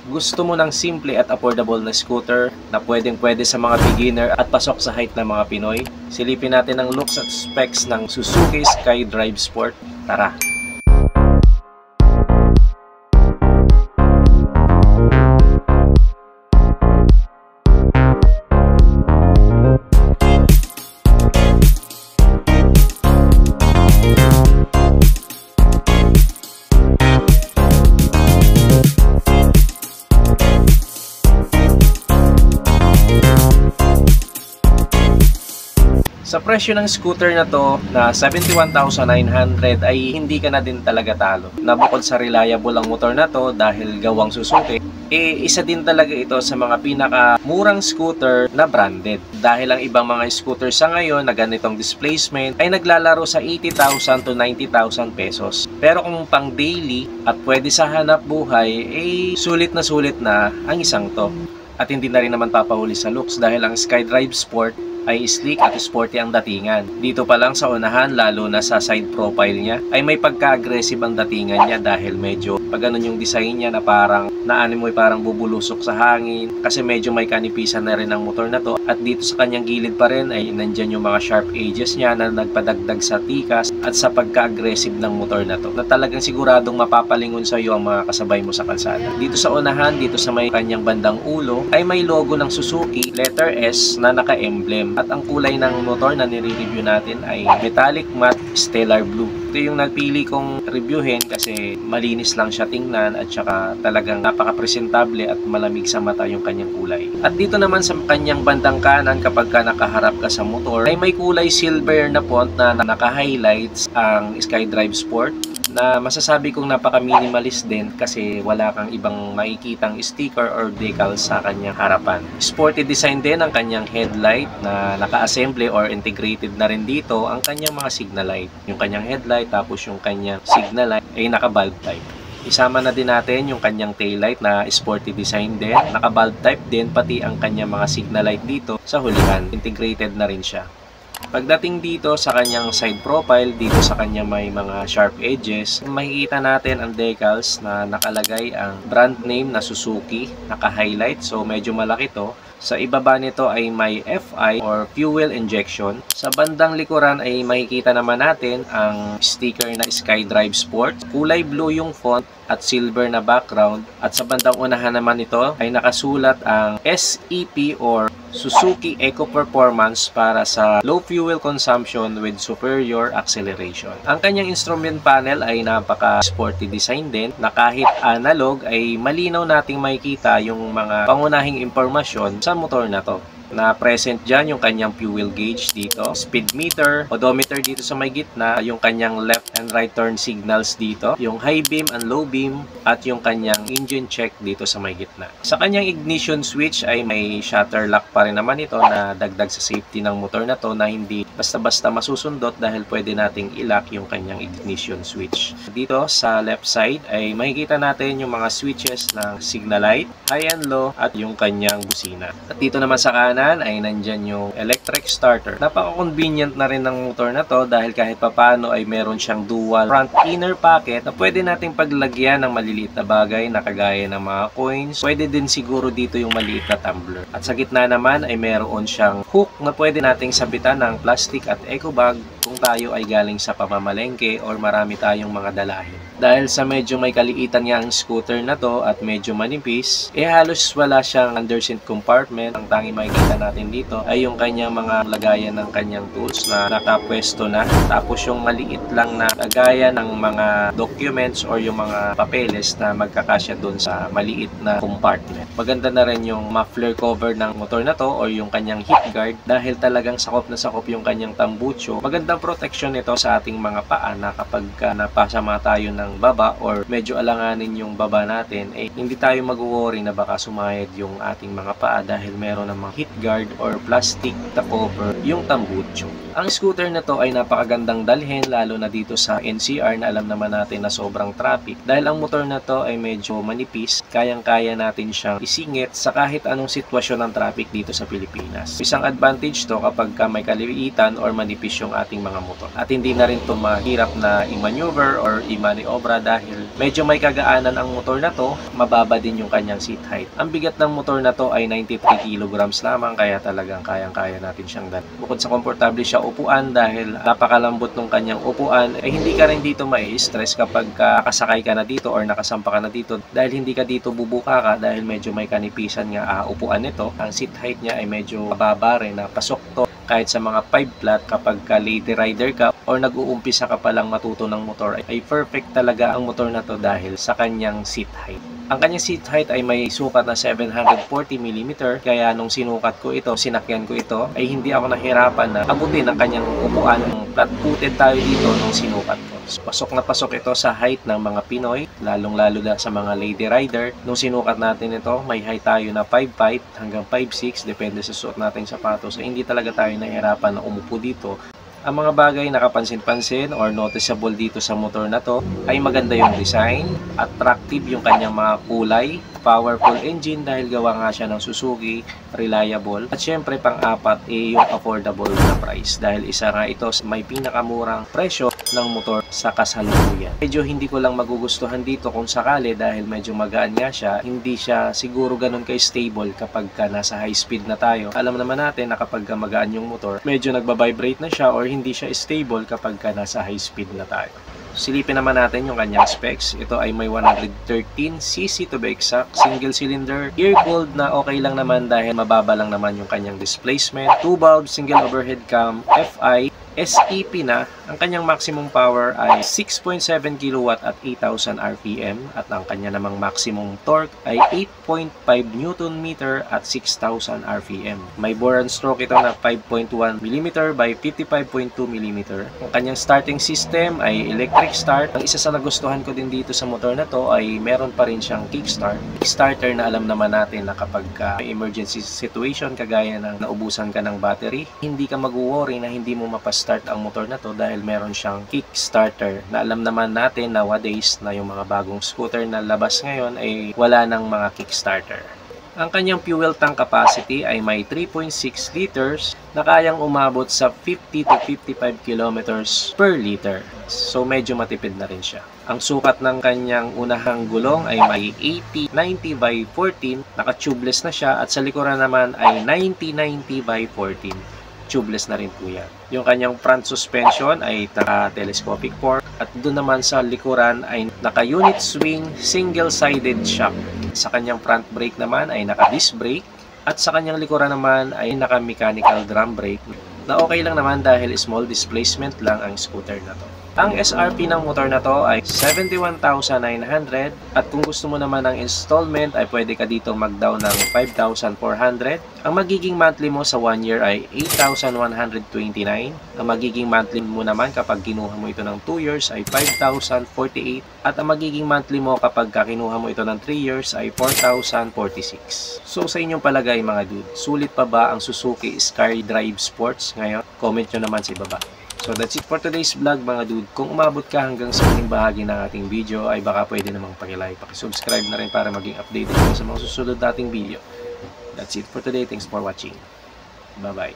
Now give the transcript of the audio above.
Gusto mo ng simple at affordable na scooter na pwedeng-pwede sa mga beginner at pasok sa height ng mga Pinoy? Silipin natin ang looks at specs ng Suzuki SkyDrive Sport. Tara! Sa presyo ng scooter na to na 71,900 ay hindi ka na din talaga talo. Nabukod sa reliable ang motor na to dahil gawang Suzuki, isa din talaga ito sa mga pinakamurang scooter na branded. Dahil ang ibang mga scooter sa ngayon na ganitong displacement ay naglalaro sa 80,000 to 90,000 pesos. Pero kung pang daily at pwede sa hanap buhay, sulit na ang isang to. At hindi na rin naman papahuli sa looks dahil ang SkyDrive Sport ay sleek at sporty ang datingan. Dito pa lang sa unahan, lalo na sa side profile niya, ay may pagka-aggressive ang datingan niya dahil medyo pag ganun yung design niya na parang parang bubulusok sa hangin kasi medyo may kanipisan na rin ang motor na to. At dito sa kanyang gilid pa rin ay nandyan yung mga sharp edges niya na nagpadagdag sa tikas at sa pagka-aggressive ng motor na to na talagang siguradong mapapalingon sa iyo ang mga kasabay mo sa kalsada. Dito sa unahan, dito sa may kanyang bandang ulo ay may logo ng Suzuki, letter S na naka-emblem. At ang kulay ng motor na nire-review natin ay metallic matte stellar blue. Ito yung nagpili kong reviewin kasi malinis lang siya tingnan at saka talagang napaka-presentable at malamig sa mata yung kanyang kulay. At dito naman sa kanyang bandang kanan kapag ka nakaharap ka sa motor ay may kulay silver na font na naka-highlights ang SkyDrive Sport na masasabi kong napaka-minimalist din kasi wala kang ibang makikitang sticker or decal sa kanyang harapan. Sporty design din ang kanyang headlight na naka-assembly or integrated na rin dito ang kanyang mga signal light. Yung kanyang headlight tapos yung kanyang signal light ay naka-bulb type. Isama na din natin yung kanyang taillight na sporty design din. Naka-bulb type din pati ang kanyang mga signal light dito sa hulihan. Integrated na rin siya. Pagdating dito sa kanyang side profile, dito sa kanyang may mga sharp edges, makikita natin ang decals na nakalagay ang brand name na Suzuki, naka-highlight, so medyo malaki to. Sa ibaba nito ay may FI or fuel injection. Sa bandang likuran ay makikita naman natin ang sticker na SkyDrive Sport. Kulay blue yung font at silver na background. At sa bandang unahan naman ito ay nakasulat ang SEP or Suzuki Eco Performance para sa low fuel consumption with superior acceleration. Ang kanyang instrument panel ay napaka-sporty design din na kahit analog ay malinaw nating makikita yung mga pangunahing impormasyon sa motor na to. Na present dyan yung kanyang fuel gauge dito, speed meter, odometer dito sa may gitna, yung kanyang left and right turn signals dito, yung high beam and low beam, at yung kanyang engine check dito sa may gitna. Sa kanyang ignition switch ay may shutter lock pa rin naman ito na dagdag sa safety ng motor na to na hindi basta-basta masusundot dahil pwede nating i-lock yung kanyang ignition switch. Dito sa left side ay makikita natin yung mga switches ng signal light, high and low, at yung kanyang busina. At dito naman sa kanan ay nandyan yung electric starter. Napaka-convenient na rin ng motor na to dahil kahit papano ay meron siyang dual front inner pocket na pwede nating paglagyan ng maliliit na bagay na kagaya ng mga coins. Pwede din siguro dito yung maliit na tumbler. At sa gitna naman ay meron siyang hook na pwede nating sabitan ng plastic at eco bag kung tayo ay galing sa pamamalengke or marami tayong mga dalahin. Dahil sa medyo may kaliitan niya ang scooter na to at medyo manipis, halos wala siyang underseat compartment. Ang tanging makikita natin dito ay yung kanyang mga lagayan ng kanyang tools na nakapwesto na. Tapos yung maliit lang na lagayan ng mga documents or yung mga papeles na magkakasya doon sa maliit na compartment. Maganda na rin yung muffler cover ng motor na to or yung kanyang heat guard dahil talagang sakop na sakop yung kanyang tambucho. Magandang protection nito sa ating mga paa na kapag napasama tayo ng baba or medyo alanganin yung baba natin, hindi tayo mag-worry na baka sumayad yung ating mga paa dahil meron ng mga heat guard or plastic na cover yung tambucho. Ang scooter na to ay napakagandang dalhin lalo na dito sa NCR na alam naman natin na sobrang traffic. Dahil ang motor na to ay medyo manipis, kayang-kaya natin siyang isingit sa kahit anong sitwasyon ng traffic dito sa Pilipinas. Isang advantage to kapag may kaliitan or manipis yung ating mga motor. At hindi na rin to mahirap na i-maneuver or i-maneuver sobra dahil medyo may kagaanan ang motor na to, mababa din yung kanyang seat height. Ang bigat ng motor na to ay 93 kilograms lamang, kaya talagang kayang-kaya natin siyang dala. Bukod sa komportable siya upuan dahil napakalambot ng kanyang upuan, ay hindi ka rin dito mai-stress kapag kasakay ka na dito or nakasampa ka na dito dahil hindi ka dito bubuka ka dahil medyo may kanipisan nga upuan nito. Ang seat height niya ay medyo mababa rin na pasok to kahit sa mga 5 flat kapag lady rider ka or nag-uumpisa ka palang matuto ng motor ay perfect talaga ang motor na to dahil sa kanyang seat height. Ang kanyang seat height ay may sukat na 740mm kaya nung sinukat ko ito, sinakyan ko ito ay hindi ako nahirapan na abutin ang kanyang upuan. Flat-footed tayo dito nung sinukat ko. Pasok na pasok ito sa height ng mga Pinoy, lalong-lalo na sa mga lady rider. Nung sinukat natin ito, may height tayo na 5'5" hanggang 5'6", depende sa suot nating sapatos. So, hindi talaga tayo nahirapan na umupo dito. Ang mga bagay na kapansin-pansin or noticeable dito sa motor na to ay maganda yung design, attractive yung kanyang mga kulay, powerful engine dahil gawa nga siya ng Suzuki, reliable, at syempre pang-apat yung affordable na price dahil isa nga ito may pinakamurang presyo ng motor sa kasalukuyan. Medyo hindi ko lang magugustuhan dito kung sakali dahil medyo magaan nga siya, hindi siya siguro ganun ka-stable kapag nasa high speed na tayo. Alam naman natin na kapag magaan yung motor, medyo nagbabibrate na siya or hindi siya stable kapag nasa high speed na tayo. Silipin naman natin yung kanyang specs. Ito ay may 113cc to be exact, single cylinder, air-cooled na okay lang naman dahil mababa lang naman yung kanyang displacement, 2 valve, single overhead cam, FI, SEP na. Ang kanyang maximum power ay 6.7 kW at 8,000 RPM at ang kanya namang maximum torque ay 8.5 Nm at 6,000 RPM. May bore and stroke ito na 5.1mm by 55.2mm. Ang kanyang starting system ay electric start. Ang isa sa nagustuhan ko din dito sa motor na to ay meron pa rin siyang kickstart. Kickstarter na alam naman natin na kapag may emergency situation kagaya ng naubusan ka ng battery, hindi ka mag-worry na hindi mo mapastart ang motor na to dahil meron siyang kickstarter na alam naman natin nowadays na yung mga bagong scooter na labas ngayon ay wala ng mga kickstarter. Ang kanyang fuel tank capacity ay may 3.6 liters na kayang umabot sa 50 to 55 kilometers per liter. So medyo matipid na rin siya. Ang sukat ng kanyang unahang gulong ay may 80-90 by 14, naka-tubeless na siya at sa likuran naman ay 90-90 by 14. Tubeless na rin po yan. Yung kanyang front suspension ay naka-telescopic fork at doon naman sa likuran ay naka-unit swing single-sided shock. Sa kanyang front brake naman ay naka-disc brake at sa kanyang likuran naman ay naka-mechanical drum brake na okay lang naman dahil small displacement lang ang scooter na to. Ang SRP ng motor na to ay 71,900 at kung gusto mo naman ng installment ay pwede ka dito mag-down ng 5,400. Ang magiging monthly mo sa 1 year ay 8,129. Ang magiging monthly mo naman kapag kinuha mo ito ng 2 years ay 5,048 at ang magiging monthly mo kapag kinuha mo ito ng 3 years ay 4,046. So sa inyong palagay mga dude, sulit pa ba ang Suzuki SkyDrive Sports ngayon? Comment nyo naman sa ibaba. So that's it for today's vlog mga dude. Kung umabot ka hanggang sa huling bahagi ng ating video ay baka pwede namang pakilike, pakisubscribe na rin para maging updated sa mga susunod nating video. That's it for today. Thanks for watching. Bye bye.